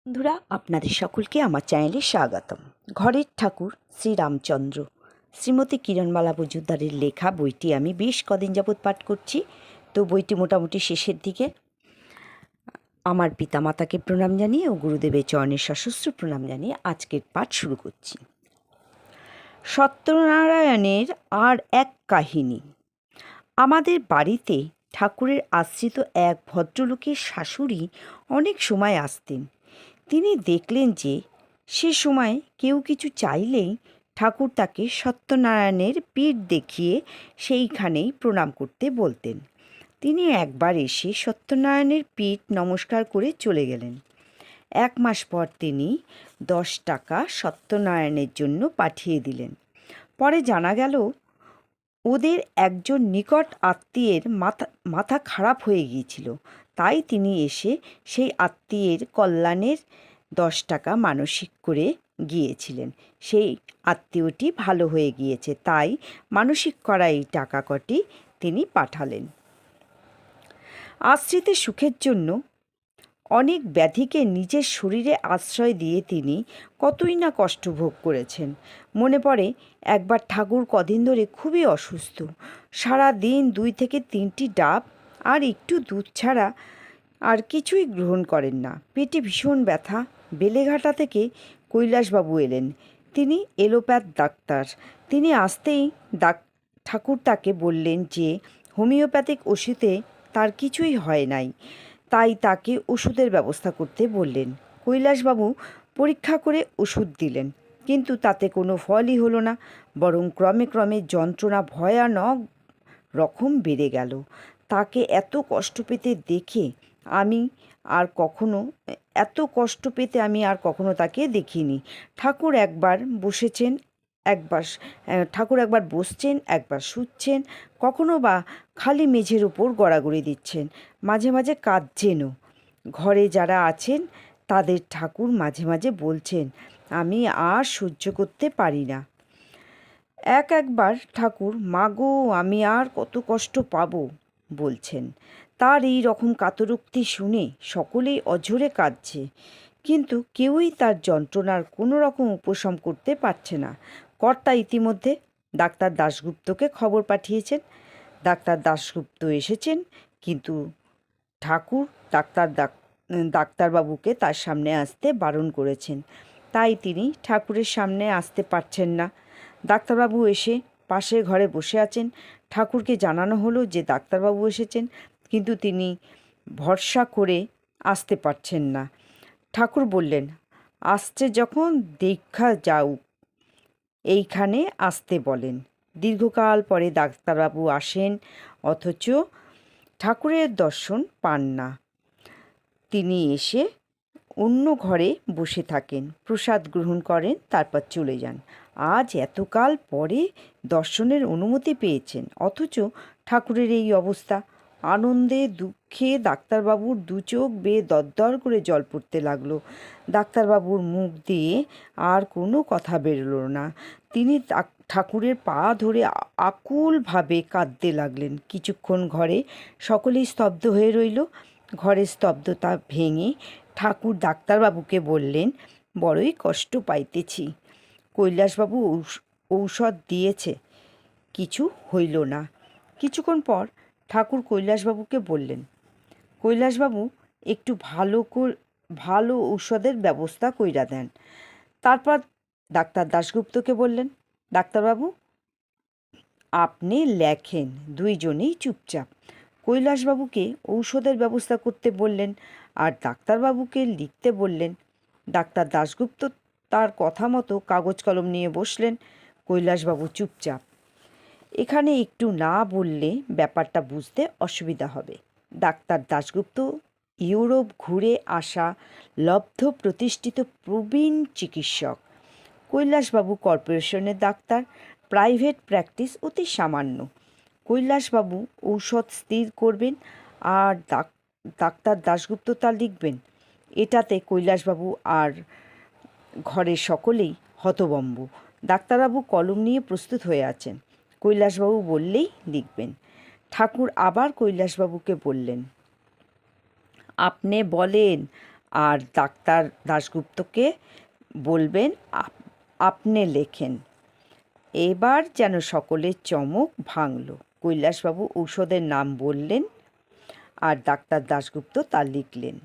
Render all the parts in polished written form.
বন্ধুরা, আপনাদের সকলকে আমার চ্যানেলে স্বাগতম। ঘরের ঠাকুর শ্রীরামচন্দ্র, শ্রীমতী কিরণমালা মজুমদারের লেখা বইটি আমি বেশ কদিন যাবৎ পাঠ করছি। তো বইটি মোটামুটি শেষের দিকে। আমার পিতামাতাকে প্রণাম জানিয়ে ও গুরুদেবের চরণের সশস্ত্র প্রণাম জানিয়ে আজকের পাঠ শুরু করছি। সত্যনারায়ণের আর এক কাহিনী। আমাদের বাড়িতে ঠাকুরের আশ্রিত এক ভদ্রলোকের শাশুড়ি অনেক সময় আসতেন। তিনি দেখলেন যে সে সময় কেউ কিছু চাইলেই ঠাকুর তাকে সত্যনারায়ণের পীঠ দেখিয়ে সেইখানেই প্রণাম করতে বলতেন। তিনি একবার এসে সত্যনারায়ণের পীঠ নমস্কার করে চলে গেলেন। 1 মাস পর তিনি 10 টাকা সত্যনারায়ণের জন্য পাঠিয়ে দিলেন। পরে জানা গেল ওদের একজন নিকট আত্মীয়ের মাথা খারাপ হয়ে গিয়েছিল। তাই তিনি এসে সেই আত্মীয়ের কল্যাণের 10 টাকা মানসিক করে গিয়েছিলেন। সেই আত্মীয়টি ভালো হয়ে গিয়েছে, তাই মানসিক করা এই টাকা কটি তিনি পাঠালেন। আশ্রিতের সুখের জন্য অনেক ব্যাধিকে নিজের শরীরে আশ্রয় দিয়ে তিনি কতই না কষ্ট ভোগ করেছেন। মনে পড়ে একবার ঠাকুর কদিন ধরে খুবই অসুস্থ। সারা দিন 2 থেকে 3টি ডাব আর একটু দুধ ছাড়া আর কিছুই গ্রহণ করেন না। পেটে ভীষণ ব্যথা। বেলেঘাটা থেকে কৈলাসবাবু এলেন। তিনি এলোপ্যাথ ডাক্তার। তিনি আসতেই ঠাকুর তাকে বললেন যে হোমিওপ্যাথিক ওষুধে তার কিছুই হয় নাই, তাই তাকে ওষুধের ব্যবস্থা করতে বললেন। কৈলাসবাবু পরীক্ষা করে ওষুধ দিলেন, কিন্তু তাতে কোনো ফলই হলো না, বরং ক্রমে ক্রমে যন্ত্রণা ভয়ানক রকম বেড়ে গেল। তাকে এত কষ্ট পেতে দেখে আমি আর কখনো তাকে দেখিনি। ঠাকুর একবার বসছেন, একবার শুচ্ছেন, কখনো বা খালি মেঝের উপর গড়াগড়ি দিচ্ছেন, মাঝে মাঝে কাঁদছেনও। ঘরে যারা আছেন তাদের ঠাকুর মাঝে মাঝে বলছেন, আমি আর সহ্য করতে পারি না। একবার ঠাকুর, মা গো, আমি আর কত কষ্ট পাবো বলছেন। তার এই রকম কাতরোক্তি শুনে সকলেই অঝরে কাঁদছে, কিন্তু কেউই তার যন্ত্রণার কোনো রকম উপশম করতে পারছে না। কর্তা ইতিমধ্যে ডাক্তার দাশগুপ্তকে খবর পাঠিয়েছেন। ডাক্তার দাশগুপ্ত এসেছেন, কিন্তু ঠাকুর ডাক্তারবাবুকে তার সামনে আসতে বারণ করেছেন, তাই তিনি ঠাকুরের সামনে আসতে পারছেন না। ডাক্তারবাবু এসে পাশের ঘরে বসে আছেন। ঠাকুরকে জানানো হলো যে ডাক্তারবাবু এসেছেন, কিন্তু তিনি ভরসা করে আসতে পারছেন না। ঠাকুর বললেন, আসছে যখন দেখা যাও, এইখানে আসতে বলেন। দীর্ঘকাল পরে ডাক্তারবাবু আসেন, অথচ ঠাকুরের দর্শন পান না। তিনি এসে অন্য ঘরে বসে থাকেন, প্রসাদ গ্রহণ করেন, তারপর চলে যান। আজ এতকাল পরে দর্শনের অনুমতি পেয়েছেন, অথচ ঠাকুরের এই অবস্থা। আনন্দে দুঃখে ডাক্তারবাবুর 2 চোখ বেয়ে দরদর করে জল পড়তে লাগলো। ডাক্তারবাবুর মুখ দিয়ে আর কোনো কথা বেরোলো না। তিনি ঠাকুরের পা ধরে আকুলভাবে কাঁদতে লাগলেন। কিছুক্ষণ ঘরে সকলেই স্তব্ধ হয়ে রইল। ঘরের স্তব্ধতা ভেঙে ঠাকুর ডাক্তারবাবুকে বললেন, বড়ই কষ্ট পাইতেছি। কৈলাসবাবু ঔষধ দিয়েছে, কিছু হইল না। কিছুক্ষণ পর ঠাকুর কৈলাসবাবুকে বললেন, কৈলাসবাবু একটু ভালো ঔষধের ব্যবস্থা কইরা দেন। তারপর ডাক্তার দাশগুপ্তকে বললেন, ডাক্তারবাবু আপনি লেখেন। 2 জনেই চুপচাপ। কৈলাসবাবুকে ঔষধের ব্যবস্থা করতে বললেন আর ডাক্তারবাবুকে লিখতে বললেন। ডাক্তার দাশগুপ্ত তার কথা মতো কাগজ কলম নিয়ে বসলেন। কৈলাসবাবু চুপচাপ। এখানে একটু না বললে ব্যাপারটা বুঝতে অসুবিধা হবে। ডাক্তার দাশগুপ্ত ইউরোপ ঘুরে আসা লব্ধ প্রতিষ্ঠিত প্রবীণ চিকিৎসক। কৈলাসবাবু কর্পোরেশনের ডাক্তার, প্রাইভেট প্র্যাকটিস অতি সামান্য। কৈলাসবাবু ঔষধ স্থির করবেন আর ডাক্তার দাশগুপ্ত তা লিখবেন। এটাতে কৈলাসবাবু আর ঘরের সকলেই হতভম্ব। ডাক্তারবাবু কলম নিয়ে প্রস্তুত হয়ে আছেন। কৈলাসবাবু বললেই লিখবেন। ঠাকুর আবার কৈলাসবাবুকে বললেন, আপনি বলেন, আর ডাক্তার দাশগুপ্তকে বলবেন আপনি লেখেন। এবার যেন সকলের চমক ভাঙল। কৈলাসবাবু ঔষধের নাম বললেন আর ডাক্তার দাশগুপ্ত তা লিখলেন।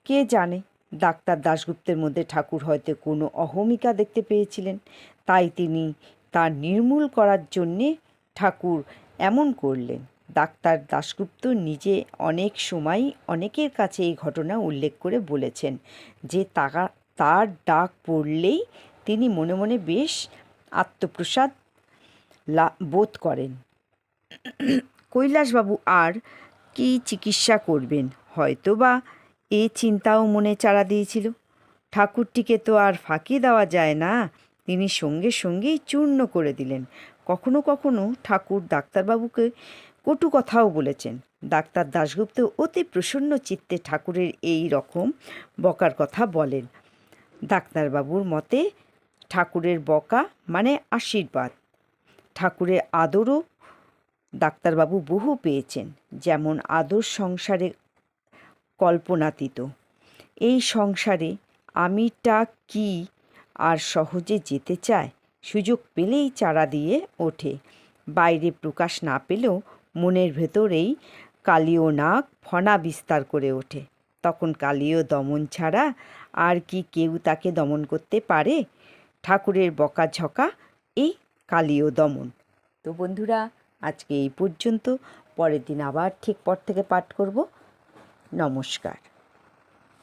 কে জানে, ডাক্তার দাশগুপ্তের মধ্যে ঠাকুর হয়তো কোনো অহমিকা দেখতে পেয়েছিলেন, তাই তিনি তা নির্মূল করার জন্যে ঠাকুর এমন করলেন। ডাক্তার দাশগুপ্ত নিজে অনেক সময় অনেকের কাছে এই ঘটনা উল্লেখ করে বলেছেন যে তার ডাক পড়লেই তিনি মনে মনে বেশ আত্মপ্রসাদ বোধ করেন। কৈলাসবাবু আর কি চিকিৎসা করবেন, হয়তো বা এ চিন্তাও মনে চাড়া দিয়েছিল। ঠাকুরটিকে তো আর ফাঁকি দেওয়া যায় না, তিনি সঙ্গে সঙ্গেই চূর্ণ করে দিলেন। কখনো কখনো ঠাকুর ডাক্তারবাবুকে কটু কথাও বলেছেন। ডাক্তার দাশগুপ্ত অতি প্রসন্ন চিত্তে ঠাকুরের এই রকম বকার কথা বলেন। ডাক্তারবাবুর মতে ঠাকুরের বকা মানে আশীর্বাদ। ঠাকুরের আদরও ডাক্তারবাবু বহু পেয়েছেন, যেমন আদর সংসারে কল্পনাতীত। এই সংসারে আমিটা কি আর সহজে যেতে চায়, সুযোগ পেলেই চারা দিয়ে ওঠে। বাইরে প্রকাশ না পেলেও মনের ভেতরেই কালীয় নাগ ফণা বিস্তার করে ওঠে। তখন কালীয় দমন ছাড়া আর কি কেউ তাকে দমন করতে পারে? ঠাকুরের বকাঝকা এই কালীয় দমন। তো বন্ধুরা, আজকে এই পর্যন্ত। পরের দিন আবার ঠিক পর থেকে পাঠ করব। নমস্কার।